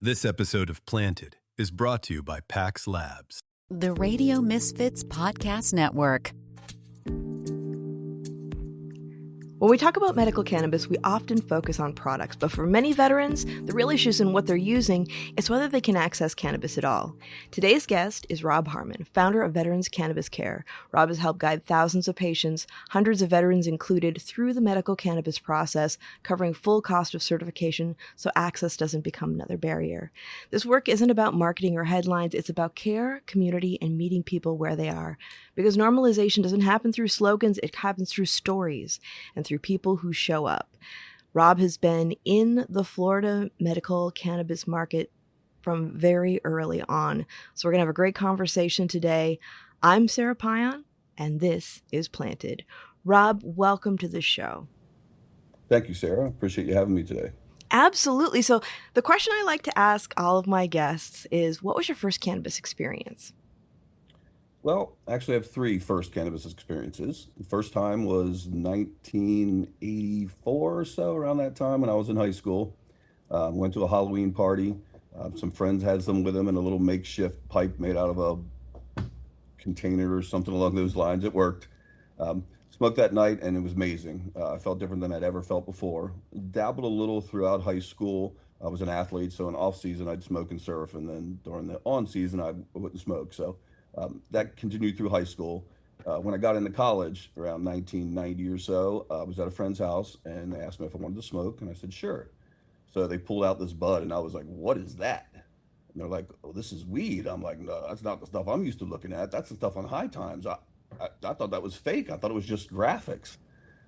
This episode of Planted is brought to you by Pax Labs. The Radio Misfits Podcast Network. When we talk about medical cannabis, we often focus on products, but for many veterans, the real issue isn't what they're using, it's whether they can access cannabis at all. Today's guest is Robb Harmon, founder of Veterans Cannabis Care. Robb has helped guide thousands of patients, hundreds of veterans included, through the medical cannabis process, covering full cost of certification so access doesn't become another barrier. This work isn't about marketing or headlines, it's about care, community, and meeting people where they are. Because normalization doesn't happen through slogans, it happens through stories and through people who show up. Robb has been in the Florida medical cannabis market from very early on. So we're going to have a great conversation today. I'm Sara, and this is Planted. Robb, welcome to the show. Thank you, Sara. Appreciate you having me today. Absolutely. So the question I like to ask all of my guests is, what was your first cannabis experience? Well, actually, I have three first cannabis experiences. The first time was 1984 or so, around that time when I was in high school. Went to a Halloween party. Some friends had some with them in a little makeshift pipe made out of a container or something along those lines. It worked. Smoked that night, and it was amazing. I felt different than I'd ever felt before. Dabbled a little throughout high school. I was an athlete, so in off season I'd smoke and surf, and then during the on season I wouldn't smoke. So that continued through high school. When I got into college around 1990 or so, I was at a friend's house and they asked me if I wanted to smoke, and I said, sure. So they pulled out this bud and I was like, what is that? And they're like, oh, this is weed. I'm like, no, that's not the stuff I'm used to looking at. That's the stuff on High Times. I thought that was fake. I thought it was just graphics.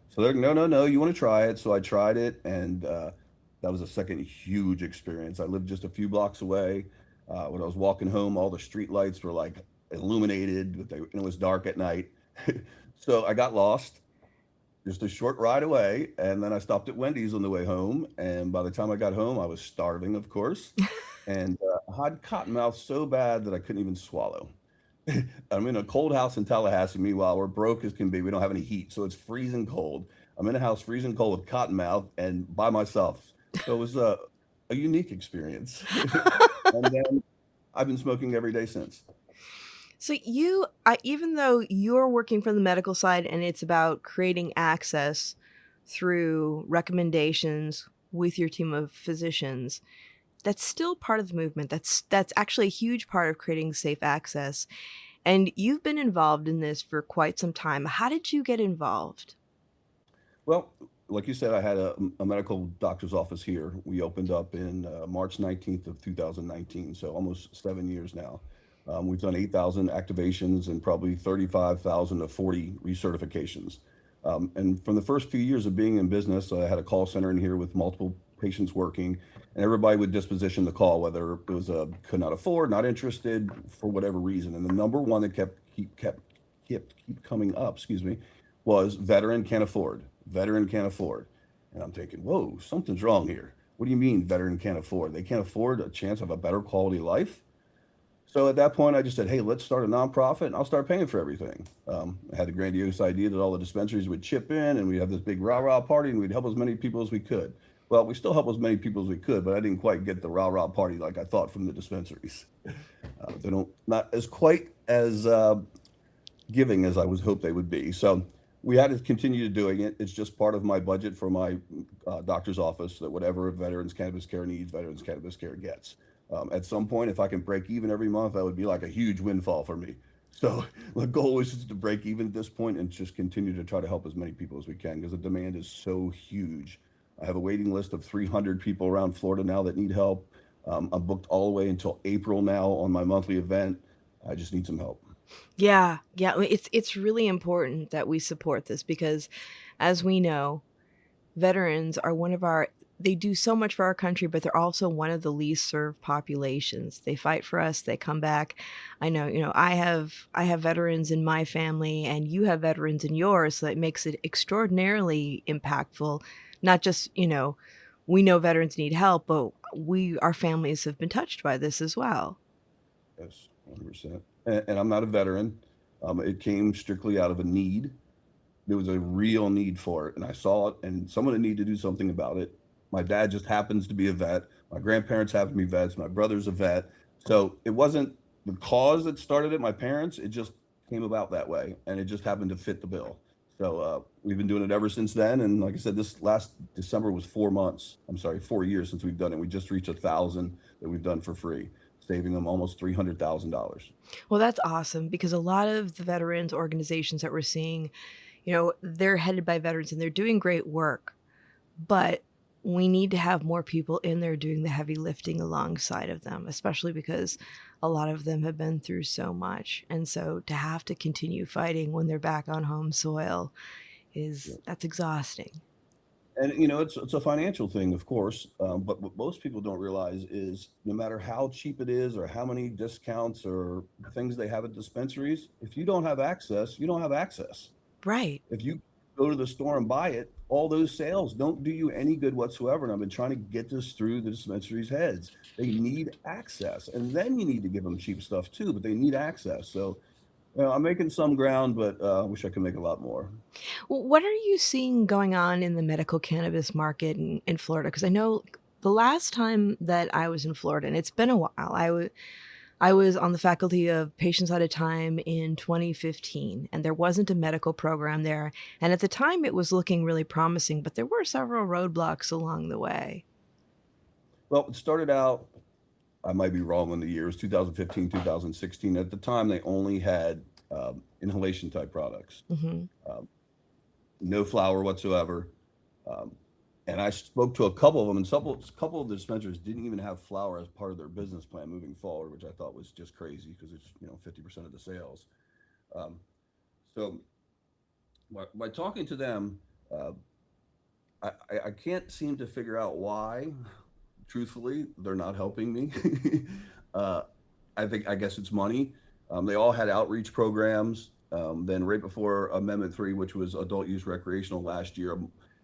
So they're like, no, you want to try it? So I tried it, and that was a second huge experience. I lived just a few blocks away. When I was walking home, all the street lights were like illuminated, but it was dark at night. So I got lost just a short ride away, and then I stopped at Wendy's on the way home, and by the time I got home I was starving, of course, and I had cotton mouth so bad that I couldn't even swallow. I'm in a cold house in Tallahassee. Meanwhile, we're broke as can be. We don't have any heat, so it's freezing cold. I'm in a house freezing cold with cotton mouth and by myself. So it was a unique experience. And then I've been smoking every day since. So even though you're working from the medical side and it's about creating access through recommendations with your team of physicians, that's still part of the movement. That's actually a huge part of creating safe access. And you've been involved in this for quite some time. How did you get involved? Well, like you said, I had a medical doctor's office here. We opened up in March 19th of 2019, so almost 7 years now. We've done 8,000 activations and probably 35,000 to 40 recertifications. And from the first few years of being in business, I had a call center in here with multiple patients working, and everybody would disposition the call, whether it was could not afford, not interested, for whatever reason. And the number one that kept coming up, was veteran can't afford. Veteran can't afford. And I'm thinking, whoa, something's wrong here. What do you mean veteran can't afford? They can't afford a chance of a better quality life? So at that point, I just said, hey, let's start a nonprofit and I'll start paying for everything. I had a grandiose idea that all the dispensaries would chip in and we'd have this big rah-rah party and we'd help as many people as we could. Well, we still help as many people as we could, but I didn't quite get the rah-rah party like I thought from the dispensaries. Not as quite as giving as I was hoped they would be. So we had to continue doing it. It's just part of my budget for my doctor's office, that whatever Veterans Cannabis Care needs, Veterans Cannabis Care gets. At some point, if I can break even every month, that would be like a huge windfall for me. So the goal is just to break even at this point and just continue to try to help as many people as we can, because the demand is so huge. I have a waiting list of 300 people around Florida now that need help. I'm booked all the way until April now on my monthly event. I just need some help. Yeah. It's really important that we support this because, as we know, veterans are they do so much for our country, but they're also one of the least served populations. They fight for us. They come back. I know, I have veterans in my family and you have veterans in yours. So that makes it extraordinarily impactful. Not just, we know veterans need help, but our families have been touched by this as well. Yes, 100%. And I'm not a veteran. It came strictly out of a need. There was a real need for it, and I saw it, and someone needed to do something about it. My dad just happens to be a vet. My grandparents happen to be vets. My brother's a vet. So it wasn't the cause that started it, my parents. It just came about that way, and it just happened to fit the bill. So we've been doing it ever since then. And like I said, this last December was 4 months. I'm sorry, 4 years since we've done it. We just reached 1,000 that we've done for free, saving them almost $300,000. Well, that's awesome because a lot of the veterans organizations that we're seeing, they're headed by veterans and they're doing great work, but we need to have more people in there doing the heavy lifting alongside of them, especially because a lot of them have been through so much. And so to have to continue fighting when they're back on home soil that's exhausting. And it's a financial thing, of course. But what most people don't realize is no matter how cheap it is or how many discounts or things they have at dispensaries, if you don't have access, you don't have access. Right. If you go to the store and buy it, all those sales don't do you any good whatsoever. And I've been trying to get this through the dispensaries' heads. They need access, and then you need to give them cheap stuff too. But they need access. So I'm making some ground, but I wish I could make a lot more. What are you seeing going on in the medical cannabis market in Florida? Because I know the last time that I was in Florida, and it's been a while, I was on the faculty of Patients at a Time in 2015, and there wasn't a medical program there. And at the time, it was looking really promising, but there were several roadblocks along the way. Well, it started out, I might be wrong on the years, 2015, 2016. At the time, they only had inhalation type products, no flower whatsoever. And I spoke to a couple of them, and a couple of the dispensaries didn't even have flower as part of their business plan moving forward, which I thought was just crazy because it's 50% of the sales. So by talking to them, I can't seem to figure out why. Truthfully, they're not helping me. I guess it's money. They all had outreach programs. Then right before Amendment 3, which was adult use recreational last year,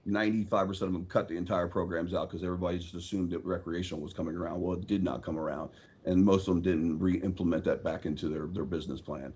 95% of them cut the entire programs out because everybody just assumed that recreational was coming around. Well, it did not come around, and most of them didn't re-implement that back into their business plan.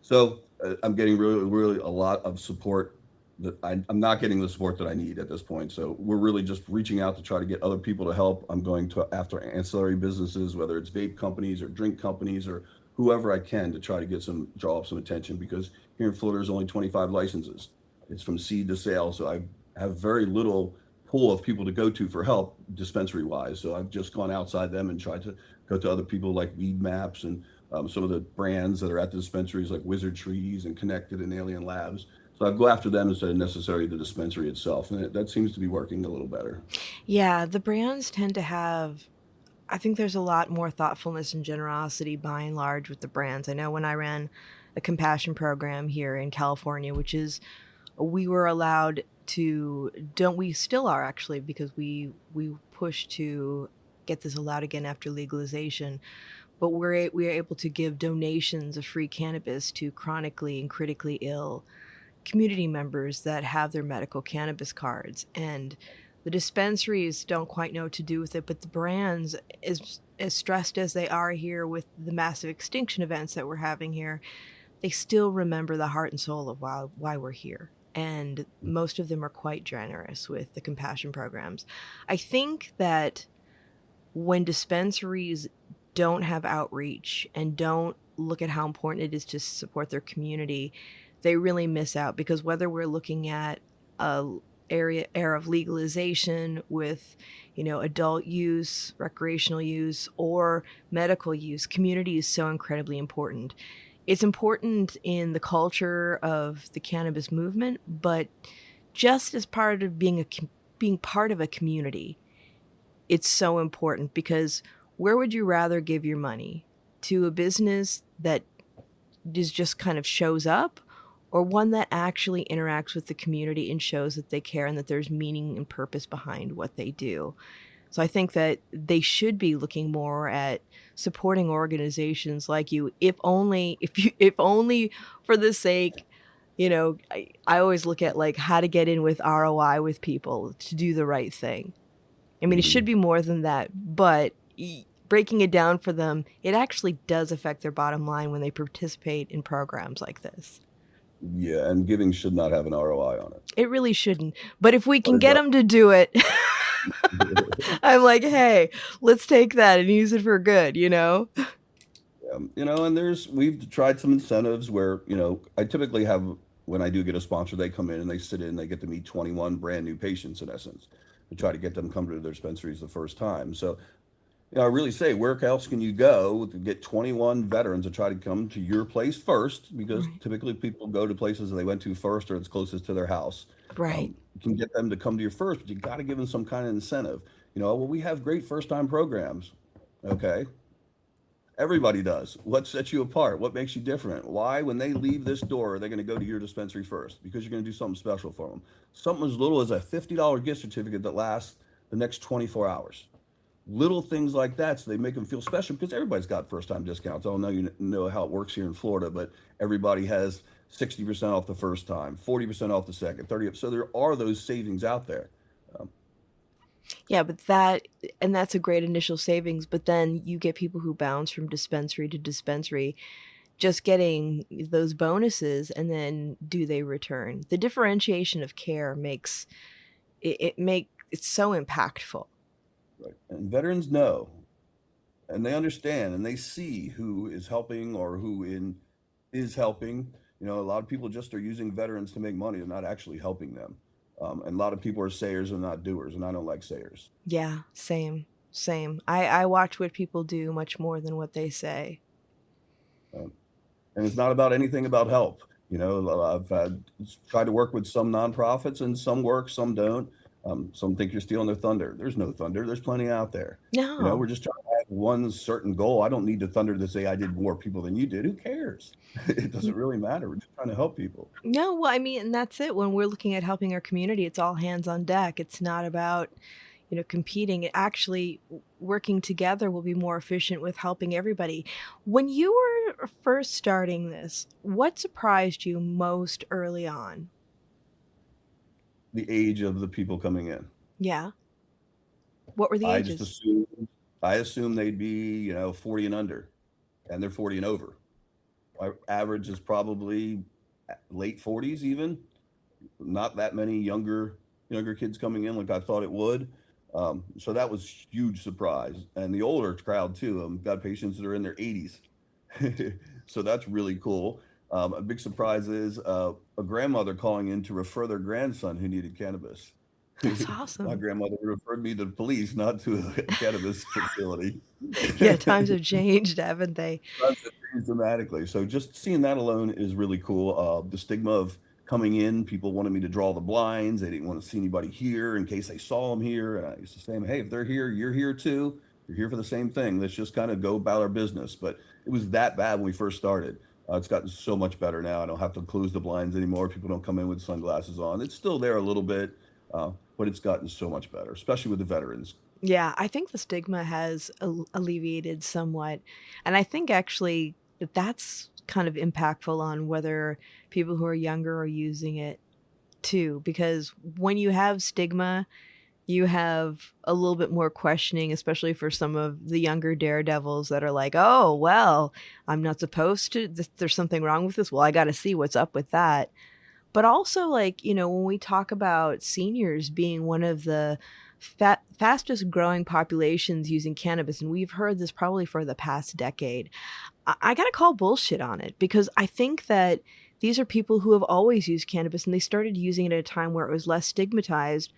So I'm getting really, really a lot of support that I'm not getting the support that I need at this point. So we're really just reaching out to try to get other people to help. I'm going after ancillary businesses, whether it's vape companies or drink companies or whoever I can to try to draw up some attention, because here in Florida there's only 25 licenses. It's from seed to sale. So I have very little pool of people to go to for help dispensary wise. So I've just gone outside them and tried to go to other people like Weed Maps and some of the brands that are at the dispensaries like Wizard Trees and Connected and Alien Labs. So I go after them instead of necessarily the dispensary itself. And that seems to be working a little better. Yeah, the brands tend to have, I think there's a lot more thoughtfulness and generosity by and large with the brands. I know when I ran a compassion program here in California, which is, we were allowed to, we still are actually, because we pushed to get this allowed again after legalization. But we are able to give donations of free cannabis to chronically and critically ill community members that have their medical cannabis cards. And the dispensaries don't quite know what to do with it, but the brands, as stressed as they are here with the massive extinction events that we're having here, they still remember the heart and soul of why we're here. And most of them are quite generous with the compassion programs. I think that when dispensaries don't have outreach and don't look at how important it is to support their community, they really miss out, because whether we're looking at a era of legalization with, adult use, recreational use, or medical use, community is so incredibly important. It's important in the culture of the cannabis movement, but just as part of being part of a community, it's so important, because where would you rather give your money? To a business that just kind of shows up, or one that actually interacts with the community and shows that they care and that there's meaning and purpose behind what they do? So I think that they should be looking more at supporting organizations like you, if only for the sake, I always look at like how to get in with ROI with people to do the right thing. I mean, it should be more than that, but breaking it down for them, it actually does affect their bottom line when they participate in programs like this. Yeah, and giving should not have an ROI on it. It really shouldn't. But if we can get them to do it, I'm like, hey, let's take that and use it for good, you know? And we've tried some incentives where, I typically have, when I do get a sponsor, they come in and they sit in, they get to meet 21 brand new patients in essence, to try to get them come to their dispensaries the first time. So, I really say, where else can you go to get 21 veterans to try to come to your place first? Because Right. typically people go to places that they went to first or it's closest to their house. Right. You can get them to come to your first, but you got to give them some kind of incentive. Well, we have great first time programs. Okay. Everybody does. What sets you apart? What makes you different? Why, when they leave this door, are they going to go to your dispensary first? Because you're going to do something special for them. Something as little as a $50 gift certificate that lasts the next 24 hours. Little things like that, so they make them feel special, because everybody's got first time discounts. I don't know, you know how it works here in Florida, but everybody has 60% off the first time, 40% off the second, 30. So there are those savings out there. Um, Yeah, and that's a great initial savings, but then you get people who bounce from dispensary to dispensary just getting those bonuses, and then do they return? The differentiation of care makes it's so impactful. right. And veterans know, and they understand, and they see who is helping or is helping. A lot of people just are using veterans to make money. They're not actually helping them. And a lot of people are sayers and not doers, and I don't like sayers. Yeah, same. I watch what people do much more than what they say. Um, and it's not about anything about help. I've tried to work with some nonprofits, and some work, some don't. Some think you're stealing their thunder. There's no thunder. There's plenty out there. We're No. just trying to have one certain goal. I don't need the thunder to say I did more people than you did. Who cares? It doesn't really matter. We're just trying to help people. No, well, I mean, and that's it. When we're looking at helping our community, it's all hands on deck. It's not about, competing. It actually, working together will be more efficient with helping everybody. When you were first starting this, what surprised you most early on? The age of the people coming in. Yeah. What were the I just ages? assumed I assumed they'd be, 40 and under, and they're 40 and over. Our average is probably late 40s even. Not that many younger kids coming in like I thought it would. So that was huge surprise. And the older crowd too. Got patients that are in their 80s. So that's really cool. A big surprise is a grandmother calling in to refer their grandson who needed cannabis. That's My awesome. grandmother referred me to the police, not to a cannabis facility. Yeah, times have changed, haven't they? Times have changed dramatically. So just seeing that alone is really cool. The stigma of coming in, people wanted me to draw the blinds. They didn't want to see anybody here in case they saw them here. And I used to say, hey, if they're here, you're here too. You're here for the same thing. Let's just kind of go about our business. But it was that bad when we first started. It's gotten so much better now. I don't have to close the blinds anymore. People don't come in with sunglasses on. It's still there a little bit, but it's gotten so much better, especially with the veterans. Yeah, I think the stigma has alleviated somewhat. And I think actually that that's kind of impactful on whether people who are younger are using it too. Because when you have stigma, you have a little bit more questioning, especially for some of the younger daredevils that are like, oh, well, I'm not supposed to. There's something wrong with this. Well, I got to see what's up with that. But also, like, when we talk about seniors being one of the fastest growing populations using cannabis, and we've heard this probably for the past decade, I got to call bullshit on it, because I think that these are people who have always used cannabis, and they started using it at a time where it was less stigmatized,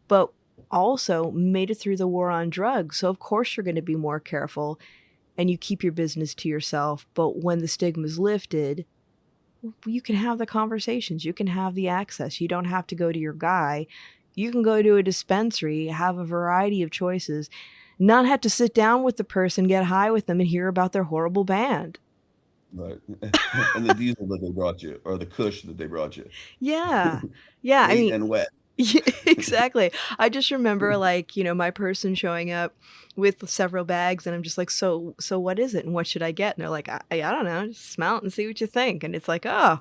but also made it through the war on drugs. So, of course, you're going to be more careful and you keep your business to yourself. But when the stigma is lifted, you can have the conversations, you can have the access. You don't have to go to your guy. You can go to a dispensary, have a variety of choices, not have to sit down with the person, get high with them, and hear about their horrible band. Right. And the diesel that they brought you, or the kush that they brought you, Yeah. Yeah. I late mean, and wet. yeah, exactly. I just remember, like, my person showing up with several bags, and I'm just like, so what is it and what should I get? And they're like, I don't know, just smell it and see what you think. And it's like, oh,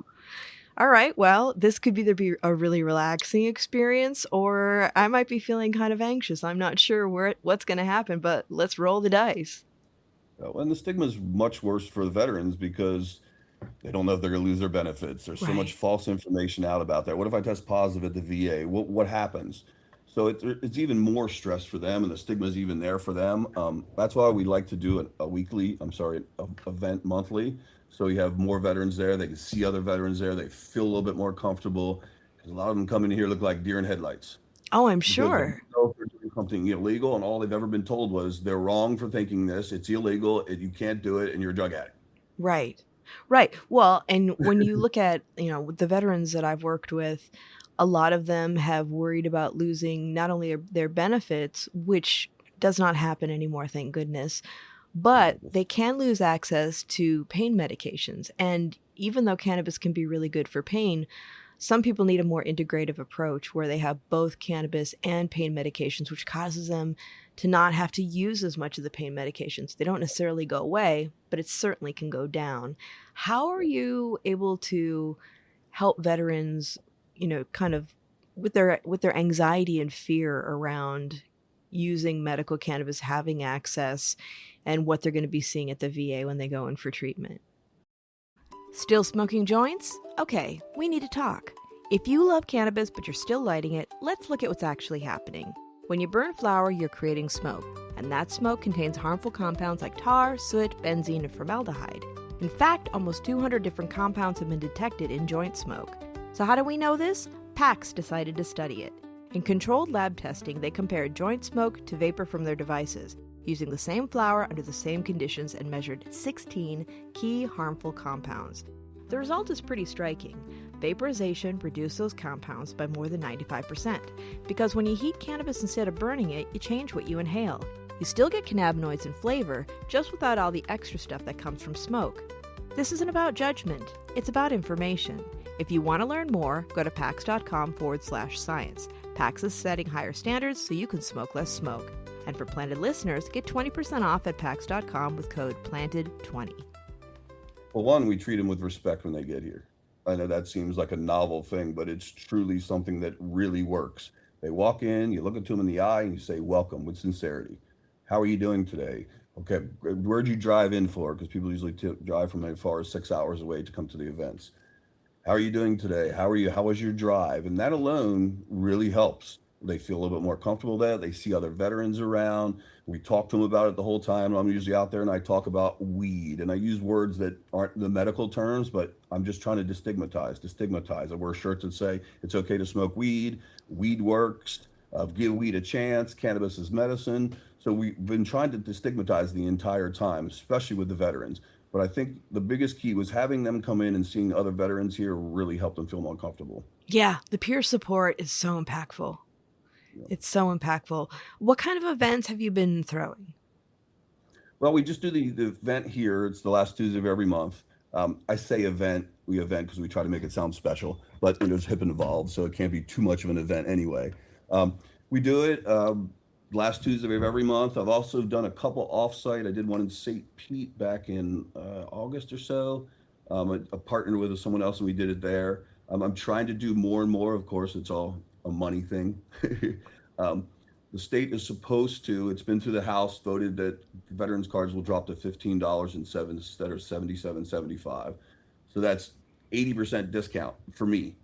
all right, well, this could either be a really relaxing experience, or I might be feeling kind of anxious. I'm not sure what's going to happen, but let's roll the dice. And the stigma is much worse for the veterans because they don't know if they're going to lose their benefits. There's so much Right. false information out about that. What if I test positive at the VA? What happens? So it's even more stress for them, and the stigma is even there for them. That's why we like to do event monthly. So you have more veterans there. They can see other veterans there. They feel a little bit more comfortable. Because a lot of them come in here look like deer in headlights Oh, I'm because they sure. know they're doing something illegal, and all they've ever been told was they're wrong for thinking this. It's illegal. You can't do it, and you're a drug addict. Right. Right. Well, and when you look at, with the veterans that I've worked with, a lot of them have worried about losing not only their benefits, which does not happen anymore, thank goodness, but they can lose access to pain medications. And even though cannabis can be really good for pain, some people need a more integrative approach where they have both cannabis and pain medications, which causes them to not have to use as much of the pain medications. They don't necessarily go away, but it certainly can go down. How are you able to help veterans, kind of with their anxiety and fear around using medical cannabis, having access, and what they're going to be seeing at the VA when they go in for treatment? Still smoking joints? Okay, we need to talk. If you love cannabis but you're still lighting it, let's look at what's actually happening. When you burn flower, you're creating smoke, and that smoke contains harmful compounds like tar, soot, benzene, and formaldehyde. In fact, almost 200 different compounds have been detected in joint smoke. So how do we know this? PACS decided to study it. In controlled lab testing, they compared joint smoke to vapor from their devices, using the same flower under the same conditions, and measured 16 key harmful compounds. The result is pretty striking. Vaporization reduced those compounds by more than 95%, because when you heat cannabis instead of burning it, you change what you inhale. You still get cannabinoids and flavor, just without all the extra stuff that comes from smoke. This isn't about judgment, it's about information. If you want to learn more, go to pax.com/science. PAX is setting higher standards so you can smoke less smoke. And for Planted listeners, get 20% off at pax.com with code PLANTED20. Well, one, we treat them with respect when they get here. I know that seems like a novel thing, but it's truly something that really works. They walk in, you look at them in the eye, and you say, welcome, with sincerity. How are you doing today? Okay, where'd you drive in for? Because people usually drive from as far as 6 hours away to come to the events. How are you doing today? How are you? How was your drive? And that alone really helps. They feel a little bit more comfortable there. They see other veterans around. We talk to them about it the whole time. I'm usually out there and I talk about weed, and I use words that aren't the medical terms, but I'm just trying to destigmatize. I wear shirts that say it's okay to smoke weed. Weed works. Give weed a chance. Cannabis is medicine. So we've been trying to destigmatize the entire time, especially with the veterans. But I think the biggest key was having them come in and seeing other veterans here really helped them feel more comfortable. Yeah, the peer support is so impactful. It's so impactful. What kind of events have you been throwing? Well, we just do the event here. It's the last Tuesday of every month. I say event because we try to make it sound special, but there's hip and involved, so it can't be too much of an event anyway. We do it last Tuesday of every month. I've also done a couple offsite. I did one in St. Pete back in August or so. I partnered with someone else and we did it there. I'm trying to do more and more. Of course, it's all a money thing. The state is supposed to, it's been through the House, voted that veterans cards will drop to $15 instead of $77.75. So that's 80% discount for me,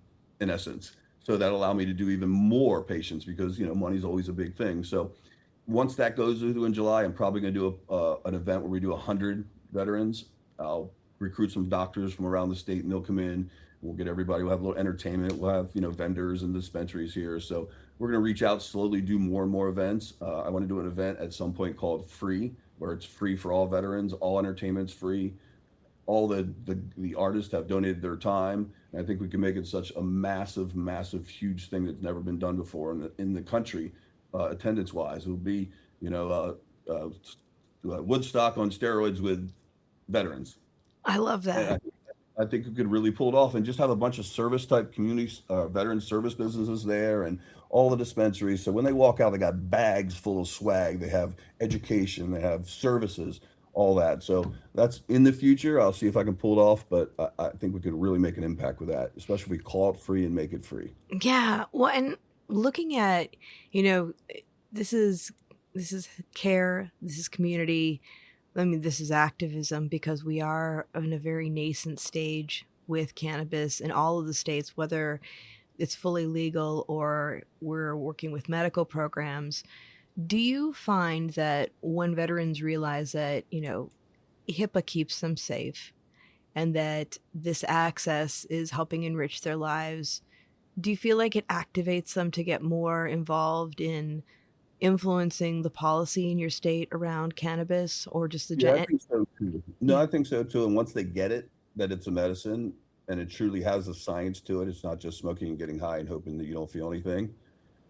in essence. So that'll allow me to do even more patients because, money's always a big thing. So once that goes through in July, I'm probably going to do an event where we do 100 veterans. I'll recruit some doctors from around the state and they'll come in. We'll get everybody, we'll have a little entertainment. We'll have, vendors and dispensaries here. So we're going to reach out, slowly do more and more events. I want to do an event at some point called Free, where it's free for all veterans, all entertainment's free. All the artists have donated their time. And I think we can make it such a massive, massive, huge thing that's never been done before in the country, attendance wise. It will be, Woodstock on steroids with veterans. I love that. I think we could really pull it off and just have a bunch of service type communities, veteran service businesses there and all the dispensaries. So when they walk out, they got bags full of swag. They have education, they have services, all that. So that's in the future. I'll see if I can pull it off, but I think we could really make an impact with that, especially if we call it free and make it free. Yeah. Well, and looking at, this is care, this is community. I mean, this is activism because we are in a very nascent stage with cannabis in all of the states, whether it's fully legal or we're working with medical programs. Do you find that when veterans realize that, HIPAA keeps them safe and that this access is helping enrich their lives, do you feel like it activates them to get more involved in influencing the policy in your state around cannabis or just the Yeah, I think so too. No, I think so too. And once they get it, that it's a medicine and it truly has a science to it, it's not just smoking and getting high and hoping that you don't feel anything.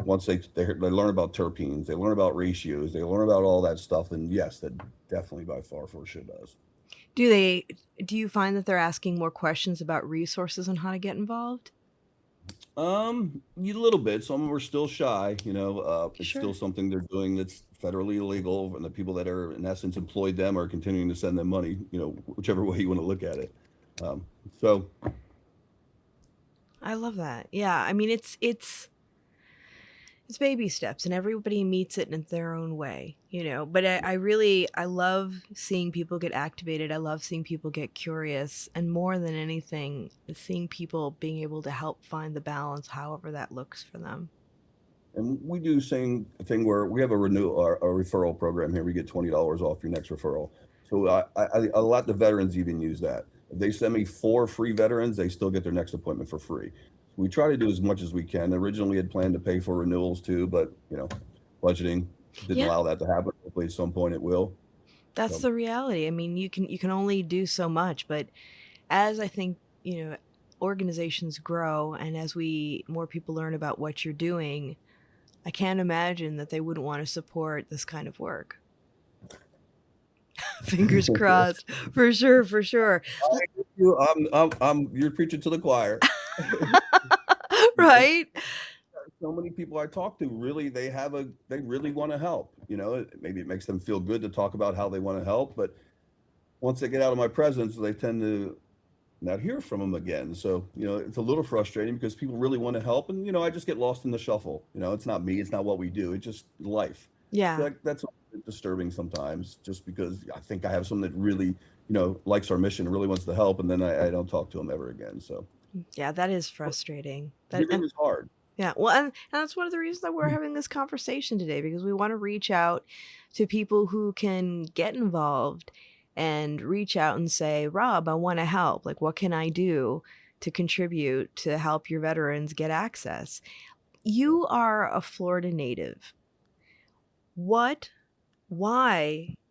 Once they learn about terpenes, they learn about ratios, they learn about all that stuff, and yes, that definitely by far for sure does. Do you find that they're asking more questions about resources on how to get involved? A little bit. Some of them are still shy. It's Sure. still something they're doing that's federally illegal, and the people that are in essence employed them are continuing to send them money. Whichever way you want to look at it. Um, so I love that. Yeah, I mean it's baby steps and everybody meets it in their own way, but I love seeing people get activated. I love seeing people get curious, and more than anything, seeing people being able to help find the balance however that looks for them. And we do same thing where we have a referral program here. We get $20 off your next referral. So a lot of veterans even use that. If they send me 4 free veterans, they still get their next appointment for free. We try to do as much as we can. Originally, we had planned to pay for renewals too, but budgeting didn't Yeah, allow that to happen. Hopefully, at some point it will. that's So, the reality. I mean, you can only do so much, but as I think, organizations grow and as we more people learn about what you're doing, I can't imagine that they wouldn't want to support this kind of work. Fingers crossed. For sure, for sure. you're preaching to the choir. Right? So many people I talk to really they really want to help. Maybe it makes them feel good to talk about how they want to help, but once they get out of my presence, they tend to not hear from them again. So, it's a little frustrating because people really want to help. And, I just get lost in the shuffle. It's not me, it's not what we do, it's just life. So Yeah. that's a bit disturbing sometimes, just because I think I have someone that really, likes our mission and really wants to help. And then I don't talk to them ever again. So Yeah, that is frustrating. healing is hard. Yeah, well, and that's one of the reasons that we're having this conversation today, because we want to reach out to people who can get involved and reach out and say, Rob, I want to help. Like, what can I do to contribute to help your veterans get access? You are a Florida native. Why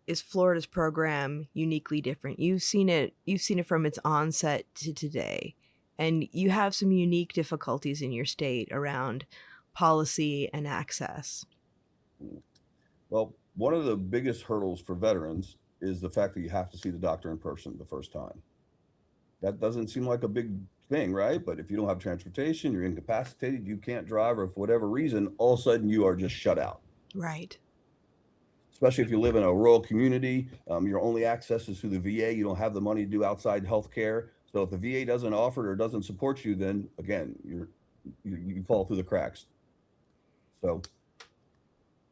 is Florida's program uniquely different? You've seen it from its onset to today, and you have some unique difficulties in your state around policy and access. Well, one of the biggest hurdles for veterans is the fact that you have to see the doctor in person the first time. That doesn't seem like a big thing, right? But if you don't have transportation, you're incapacitated, you can't drive, or for whatever reason, all of a sudden you are just shut out. Right. Especially if you live in a rural community, your only access is through the VA. You don't have the money to do outside health care. So if the VA doesn't offer it or doesn't support you, then again, you fall through the cracks. So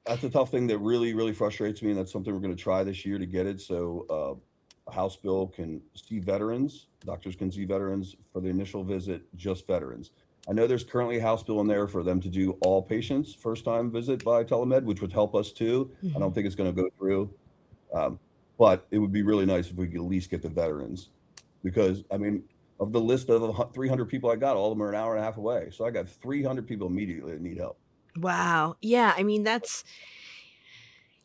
that's a tough thing that really, really frustrates me, and that's something we're going to try this year to get it. So a House bill can see veterans, doctors can see veterans for the initial visit, just veterans. I know there's currently a House bill in there for them to do all patients first time visit by telemed, which would help us too. I don't think it's going to go through, but it would be really nice if we could at least get the veterans, because I mean, of the list of 300 people I got, all of them are an hour and a half away. So I got 300 people immediately that need help. Wow. Yeah, I mean,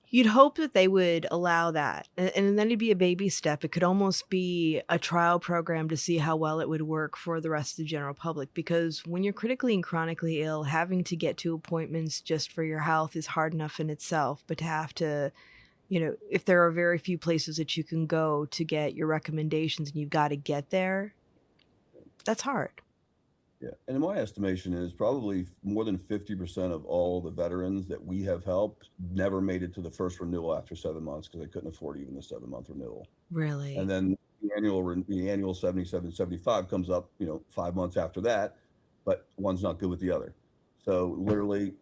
you'd hope that they would allow that. And then it'd be a baby step. It could almost be a trial program to see how well it would work for the rest of the general public. Because when you're critically and chronically ill, having to get to appointments just for your health is hard enough in itself. But to have to, if there are very few places that you can go to get your recommendations and you've got to get there, that's hard. Yeah, and in my estimation is probably more than 50% of all the veterans that we have helped never made it to the first renewal after 7 months because they couldn't afford even the 7-month renewal. Really? And then the annual 77, 75 comes up, 5 months after that, but one's not good with the other. So literally,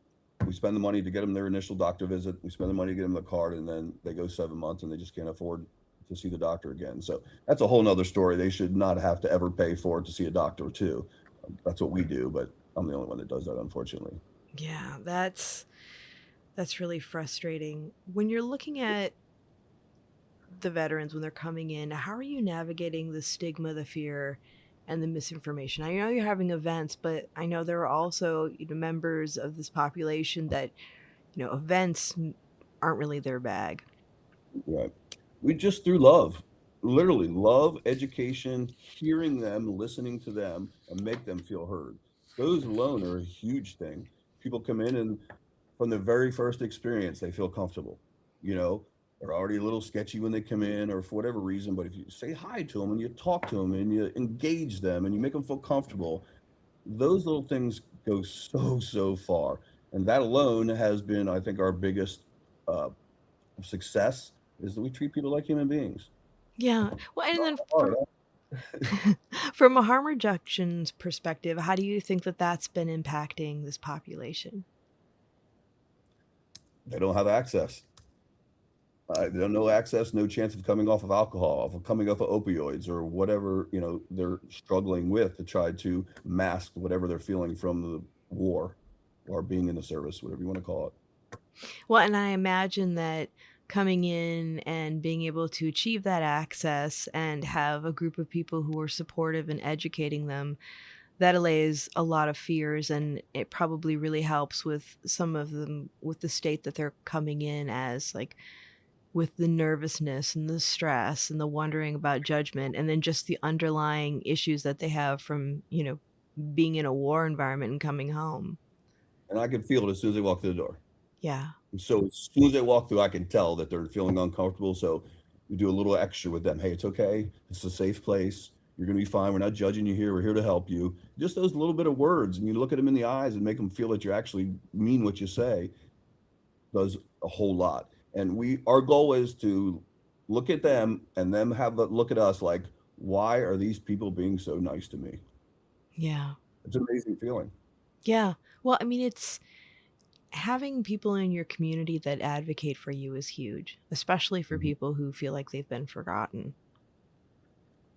we spend the money to get them their initial doctor visit. We spend the money to get them the card, and then they go 7 months and they just can't afford to see the doctor again. So that's a whole nother story. They should not have to ever pay for it to see a doctor too. That's what we do, but I'm the only one that does that, unfortunately. Yeah, that's really frustrating. When you're looking at the veterans when they're coming in, how are you navigating the stigma, the fear, and the misinformation? I know you're having events, but I know there are also members of this population that events aren't really their bag. Right. We just through love, literally love, education, hearing them, listening to them, and make them feel heard. Those alone are a huge thing. People come in and from the very first experience, they feel comfortable. You know, they're already a little sketchy when they come in or for whatever reason, but if you say hi to them and you talk to them and you engage them and you make them feel comfortable, those little things go so far. And that alone has been, I think, our biggest uh, success is that we treat people like human beings. Yeah. Well, and Not then hard, from huh? from a harm reduction's perspective, how do you think that that's been impacting this population? They don't have access. They don't know access, no chance of coming off of alcohol, of coming off of opioids or whatever, they're struggling with to try to mask whatever they're feeling from the war or being in the service, whatever you want to call it. Well, and I imagine that coming in and being able to achieve that access and have a group of people who are supportive and educating them, that allays a lot of fears, and it probably really helps with some of them with the state that they're coming in as, like with the nervousness and the stress and the wondering about judgment, and then just the underlying issues that they have from, being in a war environment and coming home. And I can feel it as soon as they walk through the door. Yeah. And so as soon as they walk through, I can tell that they're feeling uncomfortable. So we do a little extra with them. Hey, it's okay. It's a safe place. You're going to be fine. We're not judging you here. We're here to help you. Just those little bit of words, and you look at them in the eyes and make them feel that you actually mean what you say, does a whole lot. And our goal is to look at them and them have a look at us like, why are these people being so nice to me? Yeah. It's an amazing feeling. Yeah. Well, I mean, it's having people in your community that advocate for you is huge, especially for Mhm. people who feel like they've been forgotten.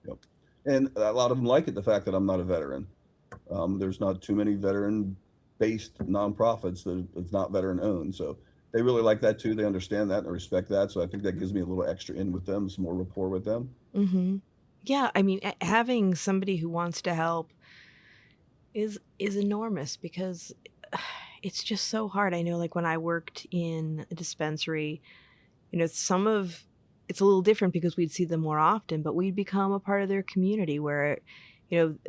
Yep. And a lot of them like it, the fact that I'm not a veteran. There's not too many veteran-based nonprofits that it's not veteran-owned. So they really like that too. They understand that and they respect that. So I think that gives me a little extra in with them, some more rapport with them. Mm-hmm. Yeah, I mean, having somebody who wants to help is enormous, because it's just so hard. I know, like when I worked in a dispensary, some of it's a little different because we'd see them more often, but we'd become a part of their community where,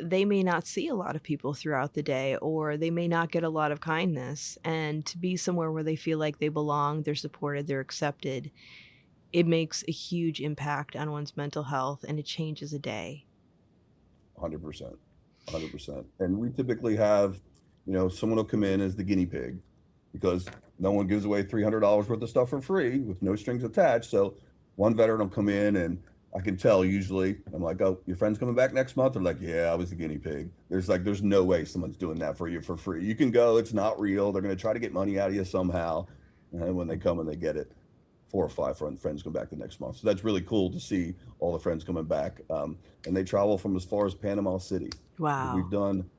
they may not see a lot of people throughout the day, or they may not get a lot of kindness. And to be somewhere where they feel like they belong, they're supported, they're accepted, it makes a huge impact on one's mental health, and it changes a day. 100%. 100%. And we typically have, someone will come in as the guinea pig because no one gives away $300 worth of stuff for free with no strings attached. So one veteran will come in and I can tell usually, I'm like, oh, your friend's coming back next month? They're like, yeah, I was the guinea pig. There's no way someone's doing that for you for free. You can go, it's not real. They're going to try to get money out of you somehow. And when they come and they get it, 4 or 5 friends come back the next month. So that's really cool to see all the friends coming back. And they travel from as far as Panama City. We've Wow. done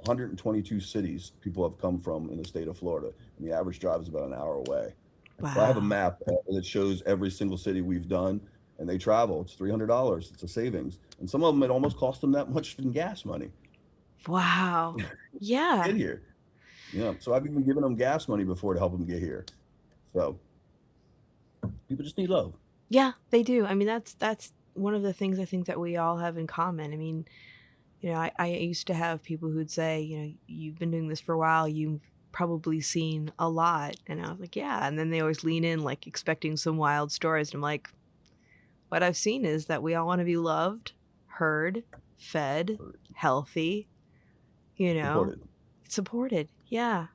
122 cities people have come from in the state of Florida. And the average drive is about an hour away. So I have a Wow. map that shows every single city we've done, and they travel. It's $300. It's a savings. And some of them, it almost cost them that much in gas money Wow. to Yeah. get here. So I've even given them gas money before to help them get here. So people just need love. Yeah, they do. I mean, that's one of the things I think that we all have in common. I mean, I used to have people who'd say, you've been doing this for a while, you've probably seen a lot. And I was like, yeah. And then they always lean in, like expecting some wild stories. And I'm like, what I've seen is that we all want to be loved, heard, fed, healthy, you know, Supported. supported. Yeah.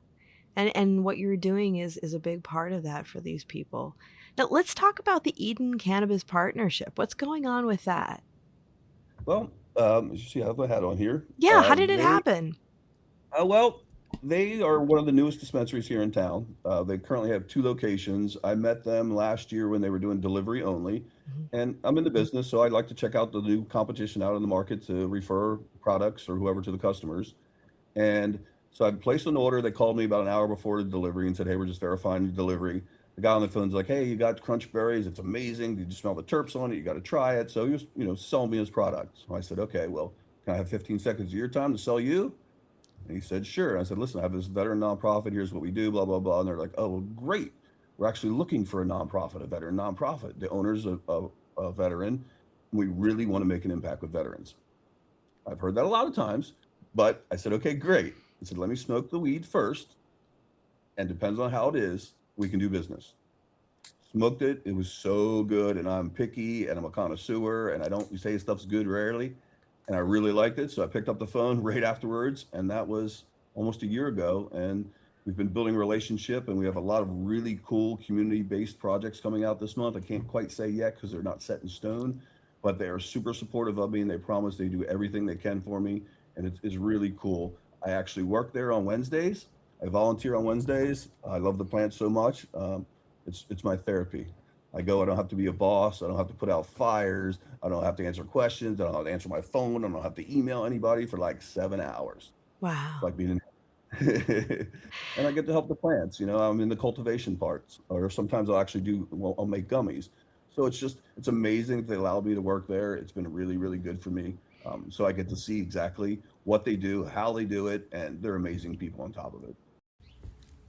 And what you're doing is a big part of that for these people. Now, let's talk about the Eden Cannabis Partnership. What's going on with that? Well, as you see, I have a hat on here. Yeah, how did it happen? Well, they are one of the newest dispensaries here in town. They currently have 2 locations. I met them last year when they were doing delivery only. Mhm. And I'm in the business, so I'd like to check out the new competition out in the market to refer products or whoever to the customers. And So I placed an order. They called me about an hour before the delivery and said, "Hey, we're just verifying your delivery." The guy on the phone's like, "Hey, you got crunch berries. It's amazing. Did you smell the terps on it? You got to try it." So he was, selling me his product. So I said, "Okay, well, can I have 15 seconds of your time to sell you?" And he said, "Sure." I said, "Listen, I have this veteran nonprofit. Here's what we do, blah, blah, blah." And they're like, "Oh, well, great. We're actually looking for a nonprofit, a veteran nonprofit. The owner's a veteran. We really want to make an impact with veterans." I've heard that a lot of times, but I said, "Okay, great." I said, "Let me smoke the weed first, and depends on how it is, we can do business." Smoked it. It was so good, and I'm picky, and I'm a connoisseur, and I don't say stuff's good rarely, and I really liked it. So I picked up the phone right afterwards, and that was almost a year ago. And we've been building a relationship, and we have a lot of really cool community-based projects coming out this month. I can't quite say yet because they're not set in stone, but they are super supportive of me, and they promise they do everything they can for me, and it's really cool. I actually work there on Wednesdays. I volunteer on Wednesdays. I love the plant so much. It's my therapy. I go. I don't have to be a boss. I don't have to put out fires. I don't have to answer questions. I don't have to answer my phone. I don't have to email anybody for like 7 hours. It's Wow. like being in and I get to help the plants. I'm in the cultivation parts, or sometimes I'll actually do. Well, I'll make gummies. So it's amazing that they allowed me to work there. It's been really, really good for me. So I get to see exactly what they do, how they do it, and they're amazing people on top of it.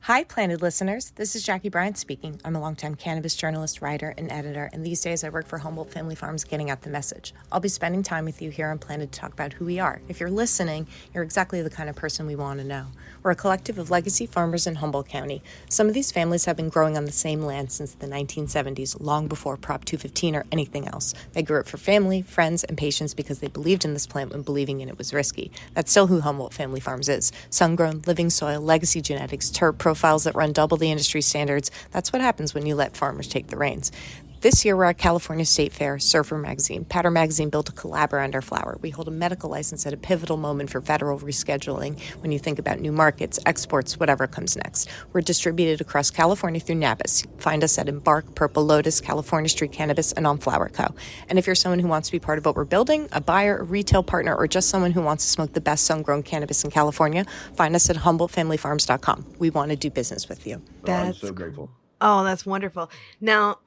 Hi, Planted listeners. This is Jackie Bryant speaking. I'm a longtime cannabis journalist, writer, and editor, and these days I work for Humboldt Family Farms getting out the message. I'll be spending time with you here on Planted to talk about who we are. If you're listening, you're exactly the kind of person we want to know. We're a collective of legacy farmers in Humboldt County. Some of these families have been growing on the same land since the 1970s, long before Prop 215 or anything else. They grew it for family, friends, and patients because they believed in this plant when believing in it was risky. That's still who Humboldt Family Farms is. Sun-grown, living soil, legacy genetics, terp profiles that run double the industry standards. That's what happens when you let farmers take the reins. This year, we're at California State Fair, Surfer Magazine. Powder Magazine built a collab around our flower. We hold a medical license at a pivotal moment for federal rescheduling when you think about new markets, exports, whatever comes next. We're distributed across California through Nabis. Find us at Embark, Purple Lotus, California Street Cannabis, and on Flower Co. And if you're someone who wants to be part of what we're building, a buyer, a retail partner, or just someone who wants to smoke the best sun-grown cannabis in California, find us at HumboldtFamilyFarms.com. We want to do business with you. I'm so grateful. Oh, that's wonderful. Now,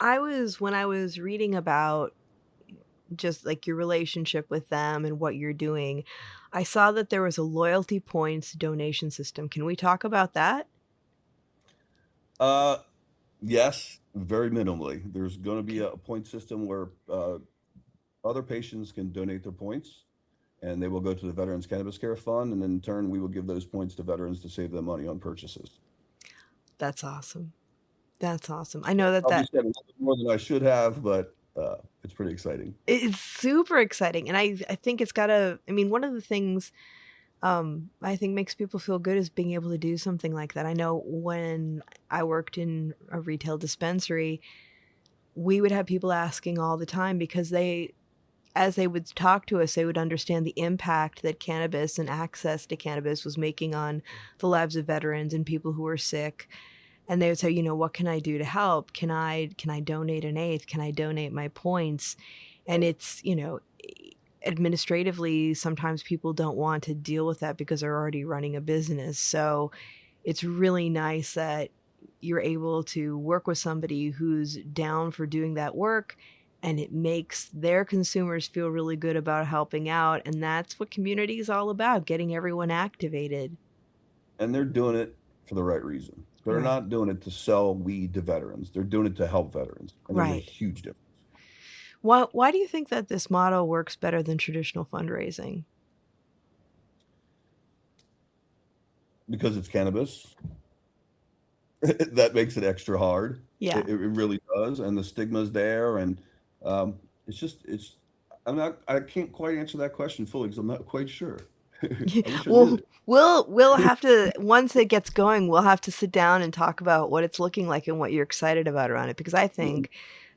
when I was reading about just like your relationship with them and what you're doing, I saw that there was a loyalty points donation system. Can we talk about that? Yes, very minimally. There's going to be a point system where other patients can donate their points, and they will go to the Veterans Cannabis Care Fund, and in turn, we will give those points to veterans to save them money on purchases. That's awesome. That's awesome. I know that Probably said a little bit more than I should have, but it's pretty exciting. it's super exciting. And I think it's gotta, I mean, one of the things I think makes people feel good is being able to do something like that. I know when I worked in a retail dispensary, we would have people asking all the time because as they would talk to us, they would understand the impact that cannabis and access to cannabis was making on the lives of veterans and people who were sick. And they would say, what can I do to help? Can I donate an eighth? Can I donate my points? And it's, administratively, sometimes people don't want to deal with that because they're already running a business. So it's really nice that you're able to work with somebody who's down for doing that work, and it makes their consumers feel really good about helping out. And that's what community is all about, getting everyone activated. And they're doing it for the right reason. They're not doing it to sell weed to veterans. They're doing it to help veterans. And there's a huge difference. Why do you think that this model works better than traditional fundraising? Because it's cannabis. That makes it extra hard. Yeah. It really does. And the stigma's there. And I can't quite answer that question fully because I'm not quite sure. Well, we'll have to, once it gets going, we'll have to sit down and talk about what it's looking like and what you're excited about around it, because I think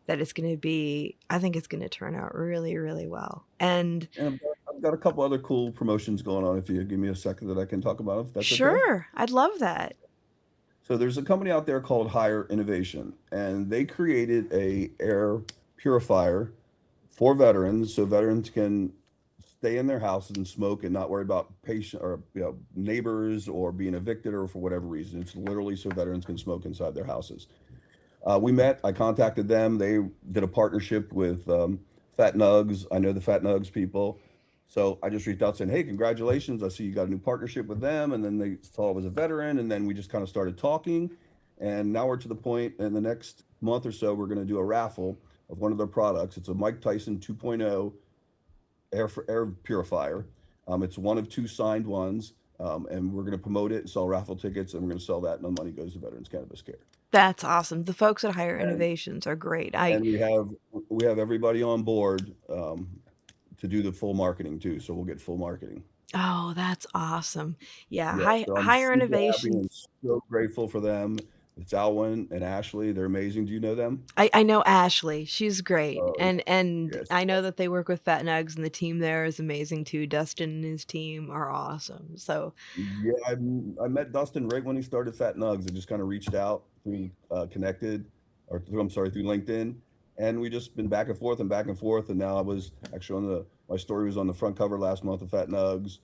that it's going to turn out really, really well. And I've got a couple other cool promotions going on. If you give me a second that I can talk about, if that's sure. Okay. I'd love that. So there's a company out there called Higher Innovation, and they created a air purifier for veterans, so veterans can stay in their houses and smoke and not worry about patient or neighbors or being evicted or for whatever reason. It's literally so veterans can smoke inside their houses. We met. I contacted them. They did a partnership with Fat Nugs. I know the Fat Nugs people. So I just reached out saying, hey, congratulations. I see you got a new partnership with them. And then they saw I was a veteran. And then we just kind of started talking. And now we're to the point in the next month or so, we're going to do a raffle of one of their products. It's a Mike Tyson 2.0 air purifier. It's one of 2 signed ones. And we're going to promote it, sell raffle tickets, and we're going to sell that. And the money goes to Veterans Cannabis Care. That's awesome. The folks at Higher Innovations are great. And we have everybody on board to do the full marketing too. So we'll get full marketing. Oh, that's awesome. Yeah, So I'm Higher super happy Innovations. and so grateful for them. It's Alwyn and Ashley. They're amazing. Do you know them? I know Ashley. She's great. Oh, And yes. I know that they work with Fat Nugs, and the team there is amazing too. Dustin and his team are awesome. So Yeah, I met Dustin right when he started Fat Nugs. I just kind of reached out, we connected, through LinkedIn, and we just been back and forth. And now I was actually my story was on the front cover last month of Fat Nugs.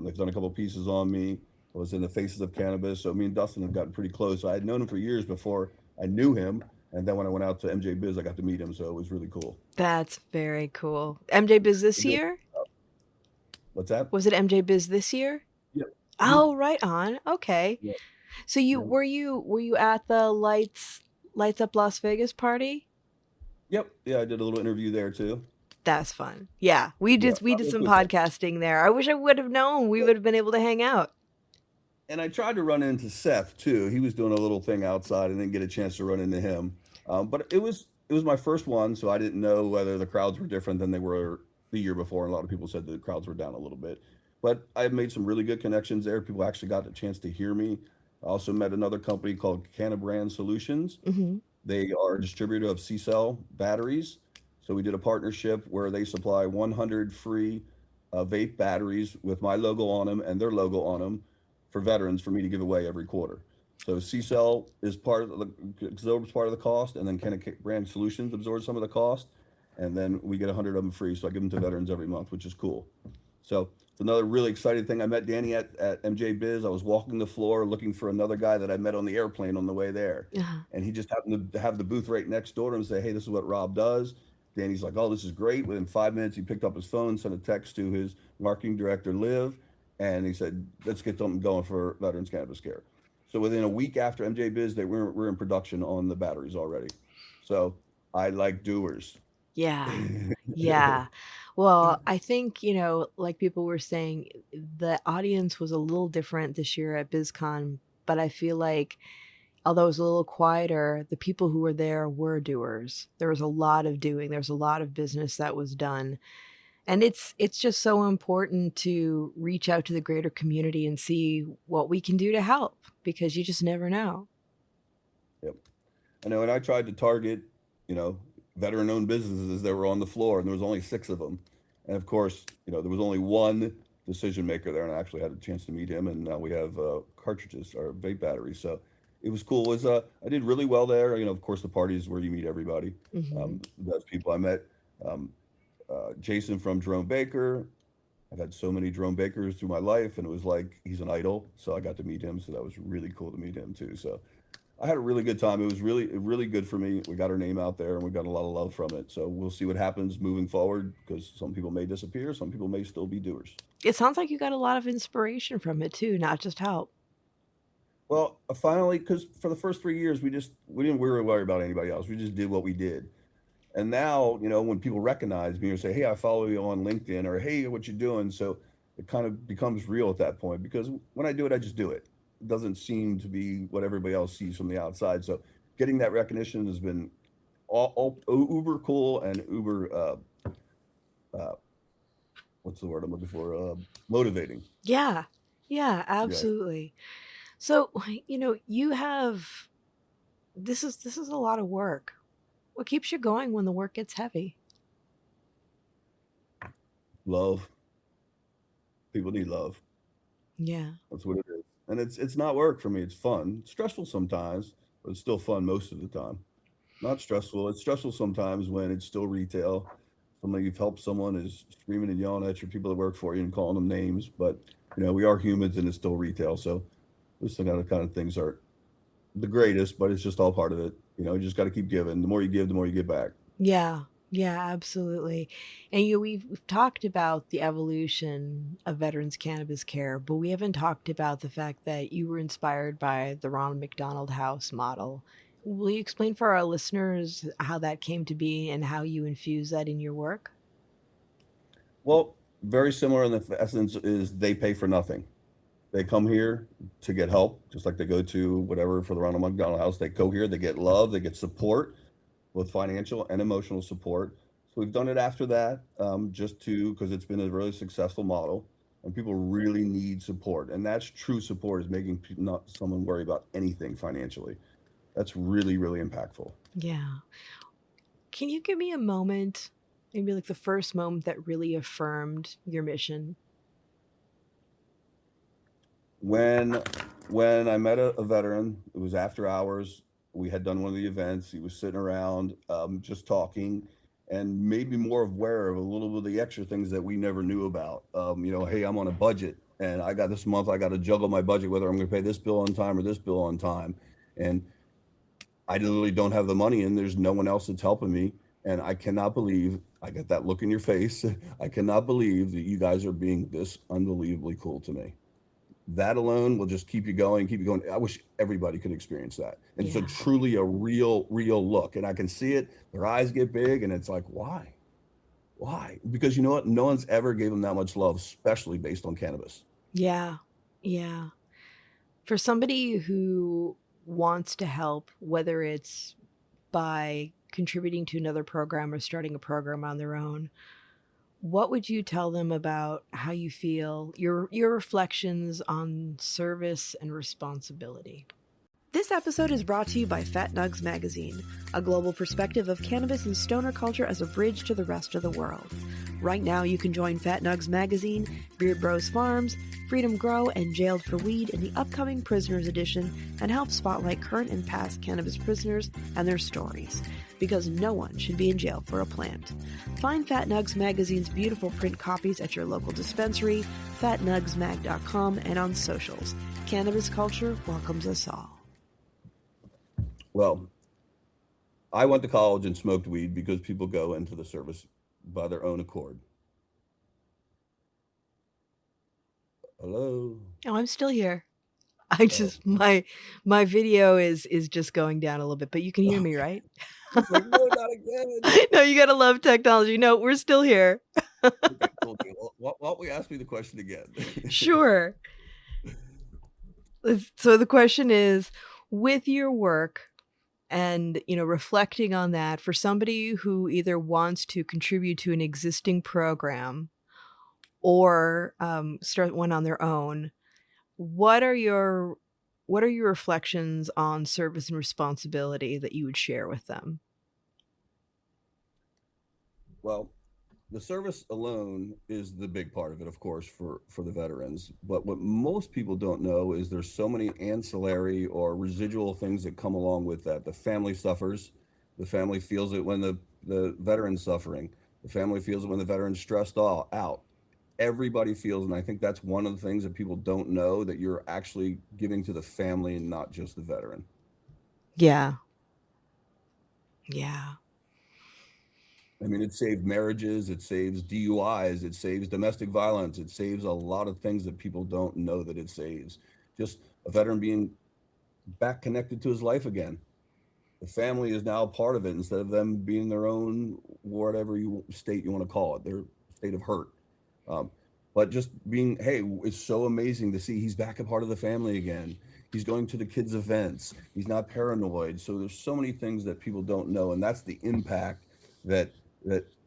They've done a couple pieces on me. I was in the Faces of Cannabis. So me and Dustin have gotten pretty close. I had known him for years before I knew him. And then when I went out to MJ Biz, I got to meet him. So it was really cool. that's very cool. MJ Biz this year? What's that? Was it MJ Biz this year? Yep. Oh, right on. Okay. Yeah. So were you at the Lights Up Las Vegas party? Yep. Yeah, I did a little interview there too. That's fun. Yeah, we did some podcasting there. I wish I would have known. We would have been able to hang out. And I tried to run into Seth too. He was doing a little thing outside. I didn't get a chance to run into him. But it was my first one, so I didn't know whether the crowds were different than they were the year before. And a lot of people said the crowds were down a little bit. But I made some really good connections there. People actually got the chance to hear me. I also met another company called Cannabrand Solutions. Mm-hmm. They are a distributor of C-cell batteries. So we did a partnership where they supply 100 free vape batteries with my logo on them and their logo on them for veterans for me to give away every quarter. So C-cell absorbs part of the cost, and then Cannabrand Solutions absorbs some of the cost, and then we get 100 of them free. So I give them to veterans every month, which is cool. So it's another really exciting thing. I met Danny at MJ Biz. I was walking the floor looking for another guy that I met on the airplane on the way there. Uh-huh. And he just happened to have the booth right next door to him and say, hey, this is what Robb does. Danny's like, oh, this is great. Within 5 minutes, he picked up his phone, sent a text to his marketing director, Liv, and he said, let's get something going for Veterans Cannabis Care. So within a week after MJ Biz, we're in production on the batteries already. So I like doers. Yeah. Yeah. Well, I think, like people were saying, the audience was a little different this year at BizCon, but I feel like although it was a little quieter, the people who were there were doers. There was a lot of doing. There was a lot of business that was done. And it's just so important to reach out to the greater community and see what we can do to help, because you just never know. Yep. I know, and I tried to target, veteran-owned businesses that were on the floor, and there was only 6 of them. And of course, there was only one decision maker there, and I actually had a chance to meet him. And now we have cartridges or vape batteries. So it was cool. I did really well there. Of course, the party is where you meet everybody. Mm-hmm. The best people I met. Jason from Jerome Baker. I've had so many Jerome Bakers through my life, and it was like he's an idol. So I got to meet him. So that was really cool to meet him too. So I had a really good time. It was really, really good for me. We got our name out there, and we got a lot of love from it. So we'll see what happens moving forward, because some people may disappear. Some people may still be doers. It sounds like you got a lot of inspiration from it too, not just help. Well, finally, because for the first 3 years, we didn't really worry about anybody else. We just did what we did. And now, when people recognize me or say, hey, I follow you on LinkedIn, or hey, what you doing? So it kind of becomes real at that point, because when I do it, I just do it. It doesn't seem to be what everybody else sees from the outside. So getting that recognition has been all uber cool and uber, what's the word I'm looking for? Motivating. Yeah. Yeah, absolutely. Yeah. So, you have, this is a lot of work. What keeps you going when the work gets heavy? Love. People need love. Yeah. That's what it is. And it's not work for me. It's fun. It's stressful sometimes, but it's still fun most of the time. Not stressful. It's stressful sometimes when it's still retail. somebody you've helped someone is screaming and yelling at your people that work for you and calling them names. But, we are humans and it's still retail. So those kind of things aren't the greatest, but it's just all part of it. You just got to keep giving. The more you give, the more you get back. Yeah. Yeah, absolutely. And we've talked about the evolution of Veterans Cannabis Care, but we haven't talked about the fact that you were inspired by the Ronald McDonald House model. Will you explain for our listeners how that came to be and how you infuse that in your work? Well, very similar in the essence is they pay for nothing. They come here to get help, just like they go to whatever for the Ronald McDonald House. They go here, they get love, they get support, both financial and emotional support. So we've done it after that, because it's been a really successful model, and people really need support. And that's true support, is making not someone worry about anything financially. That's really, really impactful. Yeah. Can you give me a moment, maybe like the first moment that really affirmed your mission? When I met a veteran, it was after hours. We had done one of the events. He was sitting around, just talking, and maybe more aware of a little bit of the extra things that we never knew about. Hey, I'm on a budget, and I got this month. I got to juggle my budget, whether I'm going to pay this bill on time or this bill on time, and I literally don't have the money, and there's no one else that's helping me. And I cannot believe, I get that look in your face. I cannot believe that you guys are being this unbelievably cool to me. That alone will just keep you going, keep you going. I wish everybody could experience that. And so truly a real look. And I can see it. Their eyes get big, and it's like, why? Why? Because you know what? No one's ever gave them that much love, especially based on cannabis. Yeah. Yeah. For somebody who wants to help, whether it's by contributing to another program or starting a program on their own, what would you tell them about how you feel, your reflections on service and responsibility? This episode is brought to you by Fat Nugs Magazine, a global perspective of cannabis and stoner culture as a bridge to the rest of the world. Right now, you can join Fat Nugs Magazine, Beard Bros Farms, Freedom Grow, and Jailed for Weed in the upcoming Prisoners Edition and help spotlight current and past cannabis prisoners and their stories, because no one should be in jail for a plant. Find Fat Nugs Magazine's beautiful print copies at your local dispensary, fatnugsmag.com, and on socials. Cannabis culture welcomes us all. Well, I went to college and smoked weed because people go into the service by their own accord. Hello? Oh, I'm still here. I just, my video is just going down a little bit, but you can hear me, right? Like, no, not again. No, you gotta love technology. No, we're still here. Okay, cool. Why don't we ask me the question again? Sure. So the question is, with your work and, reflecting on that, for somebody who either wants to contribute to an existing program or start one on their own, what are your reflections on service and responsibility that you would share with them? Well, the service alone is the big part of it, of course, for the veterans. But what most people don't know is there's so many ancillary or residual things that come along with that. The family suffers. The family feels it when the veteran's suffering. The family feels it when the veteran's stressed out. Everybody feels, and I think that's one of the things that people don't know, that you're actually giving to the family and not just the veteran. Yeah. Yeah. I mean, it saves marriages, it saves DUIs, it saves domestic violence, it saves a lot of things that people don't know that it saves. Just a veteran being back connected to his life again. The family is now a part of it instead of them being their own, whatever state you want to call it, their state of hurt. But just being, hey, it's so amazing to see he's back a part of the family again. He's going to the kids' events. He's not paranoid. So there's so many things that people don't know. And that's the impact that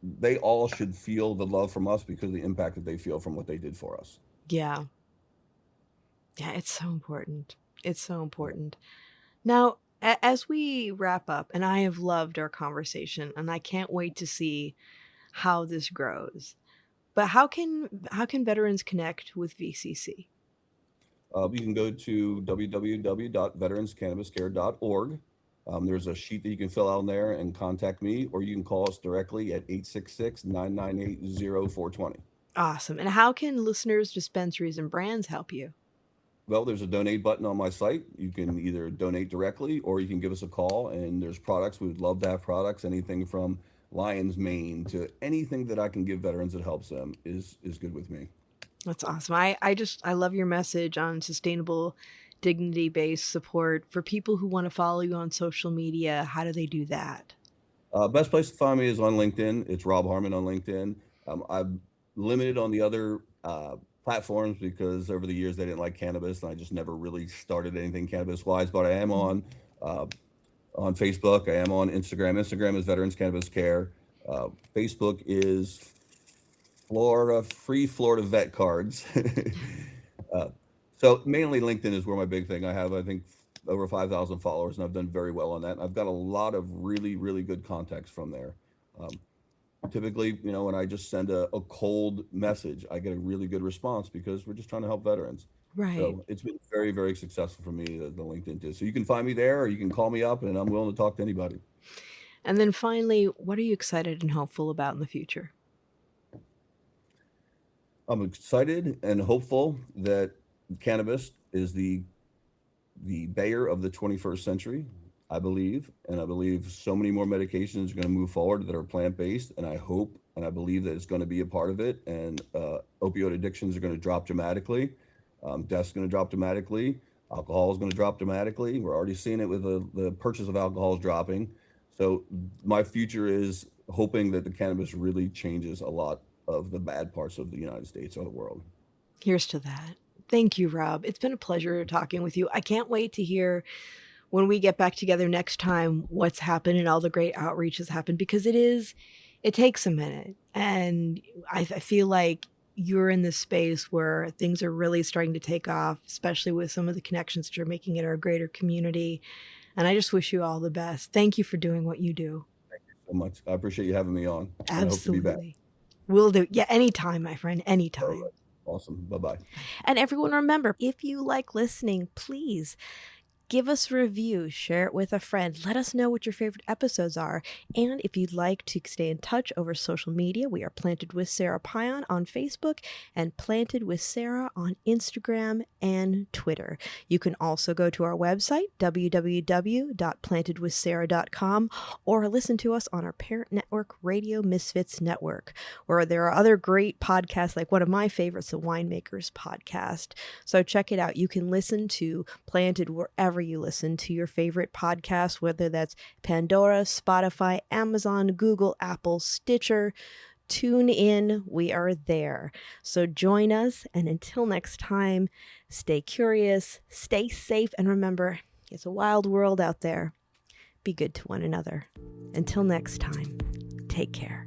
they all should feel the love from us, because of the impact that they feel from what they did for us. Yeah. Yeah, it's so important. It's so important. Now, as we wrap up, and I have loved our conversation, and I can't wait to see how this grows. But how can veterans connect with VCC? You can go to www.veteranscannabiscare.org. There's a sheet that you can fill out in there and contact me, or you can call us directly at 866-998-0420. Awesome. And how can listeners, dispensaries, and brands help you? Well, there's a donate button on my site. You can either donate directly or you can give us a call, and there's products. We would love to have products. Anything from lion's mane to anything that I can give veterans that helps them is good with me. That's awesome. I love your message on sustainable, dignity-based support. For people who want to follow you on social media, how do they do that? Best place to find me is on LinkedIn. It's Robb Harmon on LinkedIn. I'm limited on the other platforms because over the years they didn't like cannabis, and I just never really started anything cannabis-wise. But I am on Facebook. I am on Instagram. Instagram is Veterans Cannabis Care. Facebook is free Florida vet cards. So mainly LinkedIn is where my big thing. I have, I think, over 5,000 followers, and I've done very well on that. And I've got a lot of really, really good contacts from there. Typically, when I just send a cold message, I get a really good response because we're just trying to help veterans. Right. So it's been very, very successful for me, the LinkedIn too. So you can find me there, or you can call me up, and I'm willing to talk to anybody. And then finally, what are you excited and hopeful about in the future? I'm excited and hopeful that cannabis is the Bayer of the 21st century, I believe. And I believe so many more medications are going to move forward that are plant-based. And I hope and I believe that it's going to be a part of it. And opioid addictions are going to drop dramatically. Death's going to drop dramatically. Alcohol is going to drop dramatically. We're already seeing it with the purchase of alcohol is dropping. So my future is hoping that the cannabis really changes a lot of the bad parts of the United States or the world. Here's to that. Thank you, Robb. It's been a pleasure talking with you. I can't wait to hear when we get back together next time what's happened and all the great outreach has happened, because it takes a minute. And I feel like you're in this space where things are really starting to take off, especially with some of the connections that you're making in our greater community. And I just wish you all the best. Thank you for doing what you do. Thank you so much. I appreciate you having me on. Absolutely. I hope to be back. Will do. Yeah, anytime, my friend, anytime. All right. Awesome. Bye-bye. And everyone, remember, if you like listening, please give us a review, share it with a friend. Let us know what your favorite episodes are. And if you'd like to stay in touch over social media, we are Planted with Sara Pion on Facebook and Planted with Sara on Instagram and Twitter. You can also go to our website, www.plantedwithsara.com, or listen to us on our parent network, Radio Misfits Network, where there are other great podcasts, like one of my favorites, the Winemakers Podcast. So check it out. You can listen to Planted wherever you listen to your favorite podcast, whether that's Pandora, Spotify, Amazon, Google, Apple, Stitcher, TuneIn. We are there. So join us. And until next time, stay curious, stay safe, and remember, it's a wild world out there. Be good to one another. Until next time, take care.